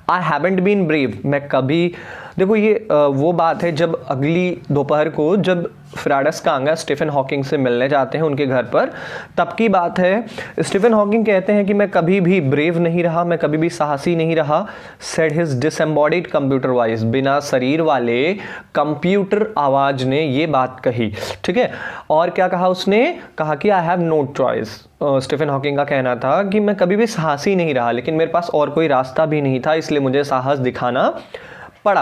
I haven't been brave, मैं कभी, देखो ये वो बात है जब अगली दोपहर को जब फ्राडस कांगा स्टीफन हॉकिंग से मिलने जाते हैं उनके घर पर, तब की बात है। स्टीफन हॉकिंग कहते हैं कि मैं कभी भी ब्रेव नहीं रहा, मैं कभी भी साहसी नहीं रहा, सेड हिज डिसएम्बॉडीड कंप्यूटर वॉइस, बिना शरीर वाले कंप्यूटर आवाज ने ये बात कही, ठीक है। और क्या कहा उसने, कहा कि I have no choice. Stephen Hawking का कहना था कि मैं कभी भी साहसी नहीं रहा, लेकिन मेरे पास और कोई रास्ता भी नहीं था, इसलिए मुझे साहस दिखाना पड़ा।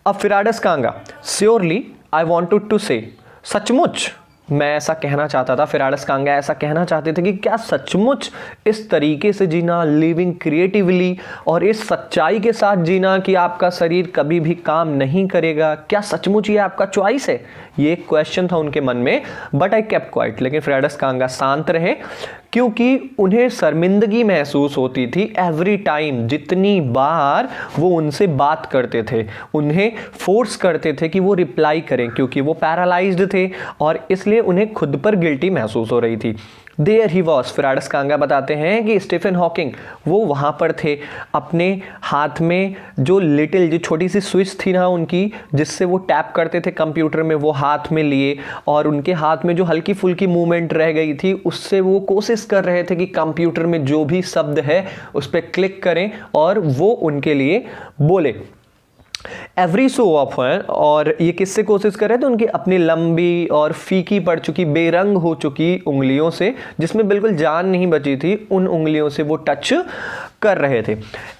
अब फ्राडस कांगा, श्योरली आई वांटेड टू से, सचमुच मैं ऐसा कहना चाहता था, फ्राडस कांगा ऐसा कहना चाहते थे कि क्या सचमुच इस तरीके से जीना, लिविंग क्रिएटिवली, और इस सच्चाई के साथ जीना कि आपका शरीर कभी भी काम नहीं करेगा, क्या सचमुच ये आपका चॉइस है? ये एक क्वेश्चन था उनके मन में। बट आई केप्ट क्वाइट, लेकिन फ्राडस कांगा शांत रहे, क्योंकि उन्हें शर्मिंदगी महसूस होती थी एवरी टाइम, जितनी बार वो उनसे बात करते थे, उन्हें फोर्स करते थे कि वो रिप्लाई करें, क्योंकि वो पैरालाइज्ड थे और इसलिए उन्हें खुद पर गिल्टी महसूस हो रही थी। देयर ही वॉज, फ्राडस कांगा बताते हैं कि स्टीफन हॉकिंग वो वहाँ पर थे, अपने हाथ में जो छोटी सी स्विच थी ना उनकी, जिससे वो टैप करते थे कंप्यूटर में, वो हाथ में लिए, और उनके हाथ में जो हल्की फुल्की मूवमेंट रह गई थी उससे वो कोशिश कर रहे थे कि कंप्यूटर में जो भी शब्द है उस पर क्लिक करें और वो उनके लिए बोले। एवरी सो ऑफन, और ये किससे कोशिश कर रहे थे, उनकी अपनी लंबी और फीकी पड़ चुकी, बेरंग हो चुकी उंगलियों से, जिसमें बिल्कुल जान नहीं बची थी, उन उंगलियों से वो टच कर रहे थे।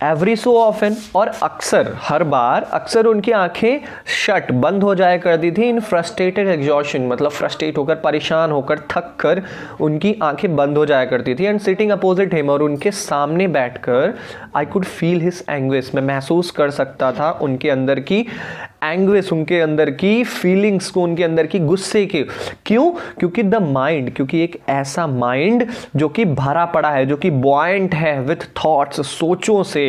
एवरी सो ऑफन, और अक्सर, हर बार, अक्सर उनकी आंखें शट, बंद हो जाया करती थी इन फ्रस्ट्रेटेड एग्जॉशन, मतलब फ्रस्ट्रेट होकर, परेशान होकर, थक कर उनकी आंखें बंद हो जाया करती थी। एंड सिटिंग अपोजिट हिम, और उनके सामने बैठकर I could feel his anguish, मैं महसूस कर सकता था उनके अंदर की एंग्विश, उनके अंदर की फीलिंग्स को, उनके अंदर की गुस्से के। क्यों? क्योंकि द माइंड, क्योंकि एक ऐसा माइंड जो कि भरा पड़ा है, जो कि बॉयंट है विथ थॉट्स, सोचों से,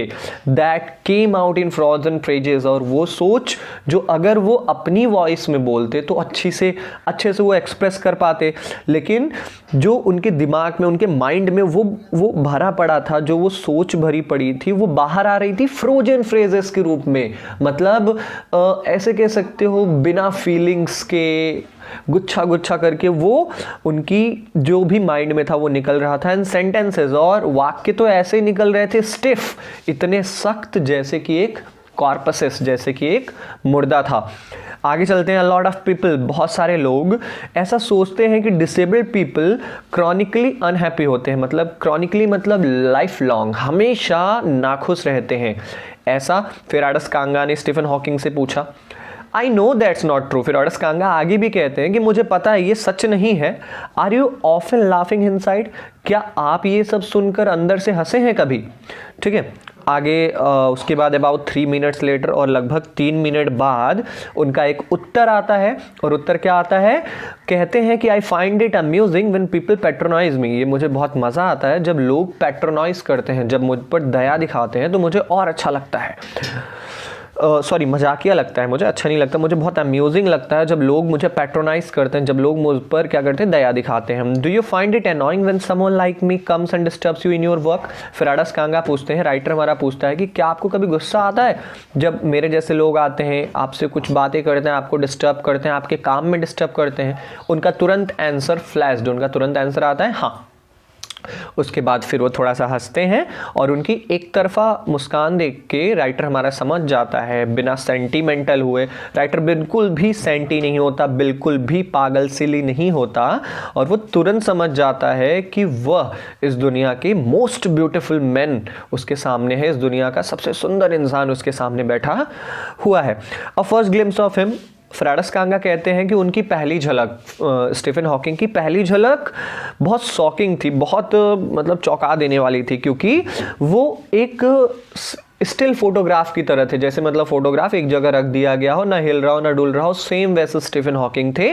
that came out in frozen phrases, और वो सोच जो अगर वो अपनी वॉइस में बोलते तो अच्छे से वो एक्सप्रेस कर पाते, लेकिन जो उनके दिमाग में, उनके माइंड में वो भरा पड़ा था, जो वो सोच भरी पड़ी थी, वो बाहर आ रही थी फ्रोजन फ्रेजेस के रूप में। मतलब ऐसे कह सकते हो बिना फीलिंग्स के, गुच्छा गुच्छा करके वो उनकी जो भी माइंड में था वो निकल रहा था। एंड सेंटेंसेस, और वाक्य तो ऐसे निकल रहे थे स्टिफ, इतने सख्त, जैसे कि एक कॉर्पसेस, जैसे कि एक मुर्दा था। आगे चलते हैं। लॉट ऑफ पीपल, बहुत सारे लोग ऐसा सोचते हैं कि डिसेबल्ड पीपल क्रॉनिकली अनहैप्पी होते हैं, मतलब क्रॉनिकली मतलब लाइफ लॉन्ग, हमेशा नाखुश रहते हैं। ऐसा फ्राडस कांगा ने स्टीफन हॉकिंग से पूछा। I know that's not true, फ्राडस कांगा आगे भी कहते हैं कि मुझे पता है ये सच नहीं है। Are you often laughing inside, क्या आप ये सब सुनकर अंदर से हंसे हैं कभी? ठीक है, आगे उसके बाद अबाउट 3 मिनट्स लेटर, और लगभग 3 मिनट बाद उनका एक उत्तर आता है। और उत्तर क्या आता है? कहते हैं कि I find it amusing when people patronise me, ये मुझे बहुत मज़ा आता है जब लोग पैट्रोनाइज करते हैं, जब मुझ पर दया दिखाते हैं तो मुझे और अच्छा लगता है। सॉरी, मजाकिया लगता है, मुझे अच्छा नहीं लगता, मुझे बहुत अम्यूजिंग लगता है जब लोग मुझे पैट्रोनाइज करते हैं, जब लोग मुझ पर क्या करते हैं, दया दिखाते हैं। Do you find it annoying when someone like me comes and disturbs you in your work? फ्राडस कांगा पूछते हैं, राइटर हमारा पूछता है कि क्या आपको कभी गुस्सा आता है जब मेरे जैसे लोग आते हैं, आपसे कुछ बातें करते हैं, आपको डिस्टर्ब करते हैं, आपके काम में डिस्टर्ब करते हैं? उनका तुरंत आंसर फ्लैश्ड, उनका तुरंत आंसर आता है हाँ। उसके बाद फिर वो थोड़ा सा हंसते हैं, और उनकी एक तरफा मुस्कान देख के राइटर हमारा समझ जाता है, बिना सेंटीमेंटल हुए, राइटर बिल्कुल भी सेंटी नहीं होता, बिल्कुल भी पागल सिली नहीं होता, और वो तुरंत समझ जाता है कि वह इस दुनिया के मोस्ट ब्यूटीफुल मैन उसके सामने है, इस दुनिया का सबसे सुंदर इंसान उसके सामने बैठा हुआ है। A first glimpse of him, फ्राडस कांगा कहते हैं कि उनकी पहली झलक, स्टीफन हॉकिंग की पहली झलक बहुत शॉकिंग थी, बहुत मतलब चौंका देने वाली थी, क्योंकि वो एक स्टिल फोटोग्राफ की तरह थे, जैसे मतलब फोटोग्राफ एक जगह रख दिया गया हो, ना हिल रहा हो ना डुल रहा हो, सेम वैसे स्टीफन हॉकिंग थे।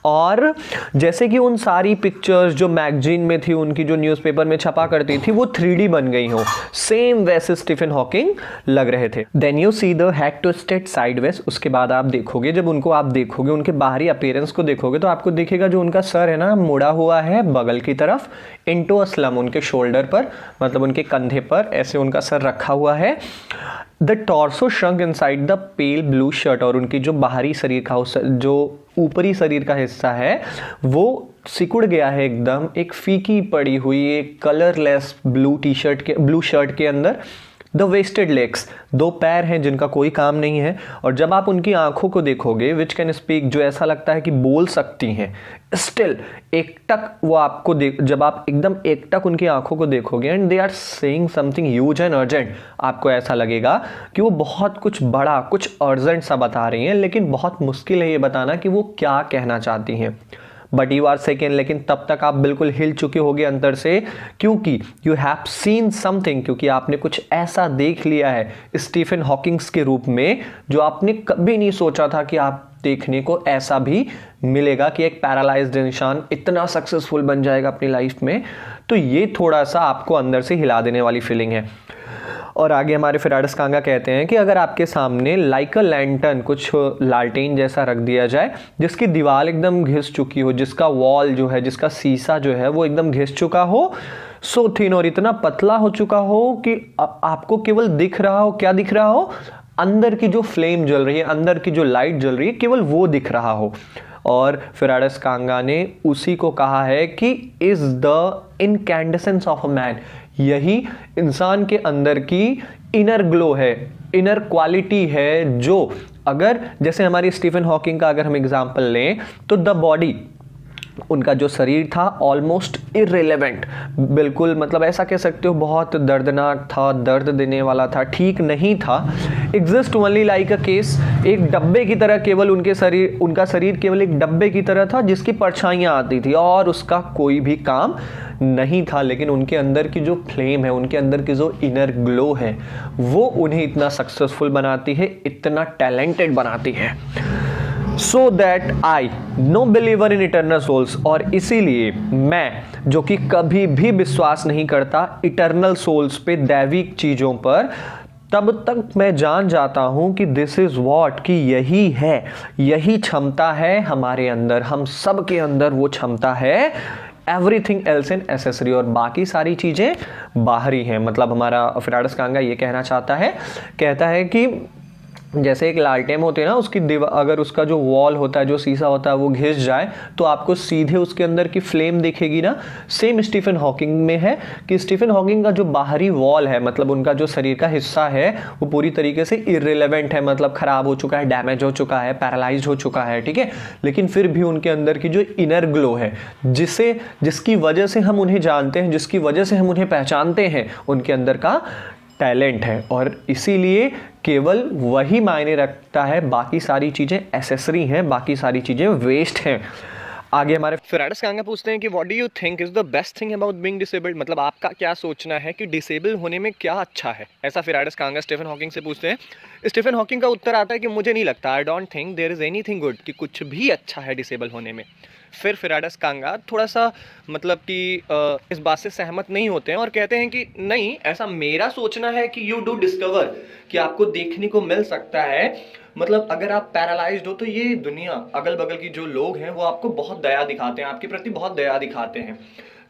और जैसे कि उन सारी पिक्चर्स जो मैगजीन में थी, उनकी जो न्यूज़पेपर में छपा करती थी, वो 3D बन गई हो, सेम वैसे स्टीफन हॉकिंग लग रहे थे। Then you see the head twisted sideways, उसके बाद आप देखोगे, जब उनको आप देखोगे, उनके बाहरी अपीयरेंस को देखोगे, तो आपको दिखेगा जो उनका सर है ना, मुड़ा हुआ है बगल की तरफ, इनटू अ स्लम, उनके शोल्डर पर, मतलब उनके कंधे पर ऐसे उनका सर रखा हुआ है, the torso shrunk inside the pale blue shirt, और उनकी जो बाहरी शरीर का जो ऊपरी शरीर का हिस्सा है वो सिकुड़ गया है एकदम, एक फीकी पड़ी हुई एक कलरलेस ब्लू शर्ट के अंदर। द वेस्टेड लेग्स, दो पैर हैं जिनका कोई काम नहीं है, और जब आप उनकी आंखों को देखोगे विच कैन स्पीक, जो ऐसा लगता है कि बोल सकती हैं, स्टिल एकटक वो आपको जब आप एकदम एकटक उनकी आंखों को देखोगे and they are saying something huge and urgent, आपको ऐसा लगेगा कि वो बहुत कुछ बड़ा, कुछ अर्जेंट सा बता रही हैं, लेकिन बहुत मुश्किल है ये बताना कि वो क्या कहना चाहती हैं। बट यू आर सेकेंड, लेकिन तब तक आप बिल्कुल हिल चुके होगे अंदर से, क्योंकि यू हैव सीन समथिंग, क्योंकि आपने कुछ ऐसा देख लिया है स्टीफन हॉकिंग्स के रूप में जो आपने कभी नहीं सोचा था कि आप देखने को ऐसा भी मिलेगा, कि एक पैरालाइज्ड इंसान इतना सक्सेसफुल बन जाएगा अपनी लाइफ में। तो ये थोड़ा सा आपको अंदर से हिला देने वाली फीलिंग है। और आगे हमारे फेराडस कांगा कहते हैं कि अगर आपके सामने लाइक अ लैंटर्न, कुछ लालटेन जैसा रख दिया जाए जिसकी दीवार एकदम घिस चुकी हो, जिसका वॉल जो है, जिसका शीशा जो है वो एकदम घिस चुका हो, सो थिन और इतना पतला हो चुका हो कि आपको केवल दिख रहा हो, क्या दिख रहा हो, अंदर की जो फ्लेम जल रही है, अंदर की जो लाइट जल रही है, केवल वो दिख रहा हो। और फेराडस कांगा ने उसी को कहा है कि is the incandescence of a man, यही इंसान के अंदर की इनर ग्लो है, इनर क्वालिटी है, जो अगर जैसे हमारी स्टीफन हॉकिंग का अगर हम एग्जांपल लें तो द बॉडी, उनका जो शरीर था ऑलमोस्ट इररिलेवेंट, बिल्कुल मतलब ऐसा कह सकते हो बहुत दर्दनाक था, दर्द देने वाला था, ठीक नहीं था। Exist only like a case, एक डब्बे की तरह केवल उनका शरीर केवल एक डब्बे की तरह था जिसकी परछाइयाँ आती थी और उसका कोई भी काम नहीं था। लेकिन उनके अंदर की जो फ्लेम है, उनके अंदर की जो इनर ग्लो है, वो उन्हें इतना सक्सेसफुल बनाती है, इतना टैलेंटेड बनाती है। So that I no believer in eternal souls, और इसीलिए मैं जो कि कभी भी विश्वास नहीं करता इटर्नल सोल्स पे, दैविक चीज़ों पर, तब तक मैं जान जाता हूं कि दिस इज वॉट, कि यही है, यही क्षमता है हमारे अंदर, हम सब के अंदर वो क्षमता है। एवरीथिंग एल्स इन एसेसरी, और बाकी सारी चीज़ें बाहरी हैं। मतलब हमारा फेराडस कांगा ये कहना चाहता है, कहता है कि जैसे एक लालटेन होती है ना, उसकी दीवार, अगर उसका जो वॉल होता है, जो शीशा होता है, वो घिस जाए तो आपको सीधे उसके अंदर की फ्लेम दिखेगी ना। सेम स्टीफन हॉकिंग में है कि स्टीफन हॉकिंग का जो बाहरी वॉल है, मतलब उनका जो शरीर का हिस्सा है, वो पूरी तरीके से इररिलेवेंट है, मतलब खराब हो चुका है, डैमेज हो चुका है, पैरालाइज हो चुका है, ठीक है। लेकिन फिर भी उनके अंदर की जो इनर ग्लो है, जिसकी वजह से हम उन्हें जानते हैं, जिसकी वजह से हम उन्हें पहचानते हैं, उनके अंदर का टैलेंट है, और इसीलिए केवल वही मायने रखता है, बाकी सारी चीज़ें एसेसरी हैं, बाकी सारी चीज़ें वेस्ट हैं। आगे हमारे फेराडस कांगा पूछते हैं कि what do you think is the best thing about being disabled, मतलब आपका क्या सोचना है कि डिसेबल होने में क्या अच्छा है, ऐसा फेराडस कांगा स्टीफन हॉकिंग से पूछते हैं। स्टीफन हॉकिंग का उत्तर आता है कि मुझे नहीं लगता, I don't think there is anything good, कि कुछ भी अच्छा है डिसेबल होने में। फिर फेराडस कांगा थोड़ा सा मतलब कि इस बात से सहमत नहीं होते हैं और कहते हैं कि नहीं, ऐसा मेरा सोचना है कि यू डू डिस्कवर, कि आपको देखने को मिल सकता है, मतलब अगर आप पैरालाइज्ड हो तो ये दुनिया, अगल बगल की जो लोग हैं वो आपको बहुत दया दिखाते हैं, आपके प्रति बहुत दया दिखाते हैं।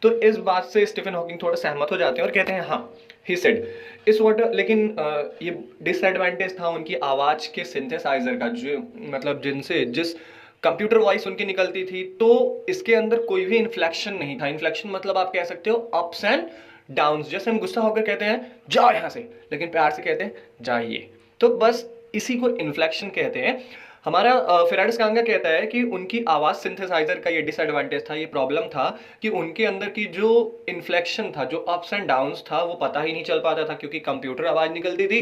तो इस बात से स्टीफन हॉकिंग थोड़ा सहमत हो जाते हैं और कहते हैं हाँ, ही सेड इस वर्ड। लेकिन ये डिसएडवांटेज था उनकी आवाज़ के सिंथेसाइजर का, जो मतलब जिस कंप्यूटर वॉइस उनकी निकलती थी, तो इसके अंदर कोई भी इन्फ्लेक्शन नहीं था। इन्फ्लेक्शन मतलब आप कह सकते हो अप्स एंड डाउन्स, जैसे हम गुस्सा होकर कहते हैं जाओ यहाँ से, लेकिन प्यार से कहते हैं जाइए, तो बस इसी को इन्फ्लेक्शन कहते हैं। हमारा फेराडस कांगा कहता है कि उनकी आवाज़ सिंथेसाइजर का ये डिसएडवांटेज था, ये प्रॉब्लम था कि उनके अंदर की जो इन्फ्लेक्शन था, जो अप्स एंड डाउन्स था, वो पता ही नहीं चल पाता था, क्योंकि कंप्यूटर आवाज़ निकलती थी,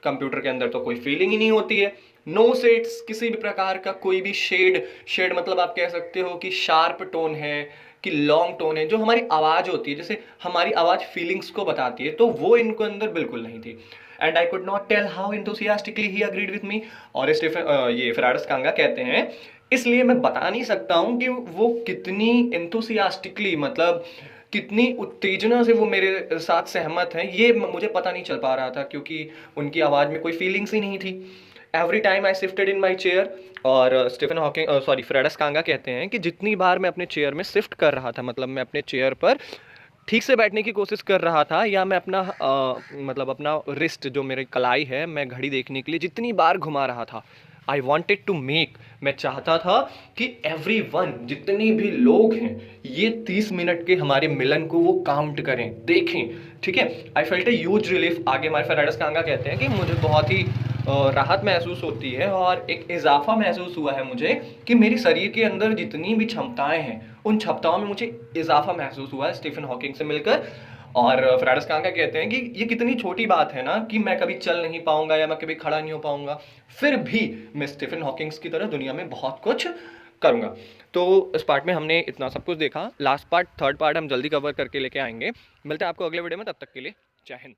कंप्यूटर के अंदर तो कोई फीलिंग ही नहीं होती है। नो सेट्स, किसी भी प्रकार का कोई भी शेड मतलब आप कह सकते हो कि शार्प टोन है कि लॉन्ग टोन है, जो हमारी आवाज़ होती है, जैसे हमारी आवाज़ फीलिंग्स को बताती है, तो वो इनको अंदर बिल्कुल नहीं थी। And I could not tell how enthusiastically he agreed with me, और ये फेराडस कांगा कहते हैं इसलिए मैं बता नहीं सकता हूँ कि वो कितनी एंथुसियास्टिकली, मतलब कितनी उत्तेजना से वो मेरे साथ सहमत हैं, ये मुझे पता नहीं चल पा रहा था, क्योंकि उनकी आवाज़ में कोई फीलिंग्स ही नहीं थी। Every time I shifted in my chair, और स्टीफन हॉकिंग फेराडस कांगा कहते हैं कि जितनी बार मैं अपने चेयर में शिफ्ट कर रहा था, मतलब मैं अपने चेयर पर ठीक से बैठने की कोशिश कर रहा था, या मैं अपना मतलब अपना रिस्ट जो मेरी कलाई है, मैं घड़ी देखने के लिए जितनी बार घुमा रहा था। आई वॉन्टेड टू मेक, मैं चाहता था कि एवरीवन, जितने भी लोग हैं, ये 30 मिनट के हमारे मिलन को वो काउंट करें, देखें। ठीक है, I felt a huge relief. आगे हमारे फेराडस कांगा कहते हैं कि मुझे बहुत ही राहत महसूस होती है और एक इजाफा महसूस हुआ है मुझे कि मेरे शरीर के अंदर जितनी भी क्षमताएं हैं, उन क्षमताओं में मुझे इजाफा महसूस हुआ है स्टीफन हॉकिंग से मिलकर। और फेराडस कांगा कहते हैं कि ये कितनी छोटी बात है ना, कि मैं कभी चल नहीं पाऊंगा या मैं कभी खड़ा नहीं हो पाऊंगा, फिर भी मैं स्टीफन हॉकिंग्स की तरह दुनिया में बहुत कुछ करूंगा। तो इस पार्ट में हमने इतना सब कुछ देखा। लास्ट पार्ट, थर्ड पार्ट हम जल्दी कवर करके लेके आएंगे। मिलते हैं आपको अगले वीडियो में, तब तक के लिए जय हिंद।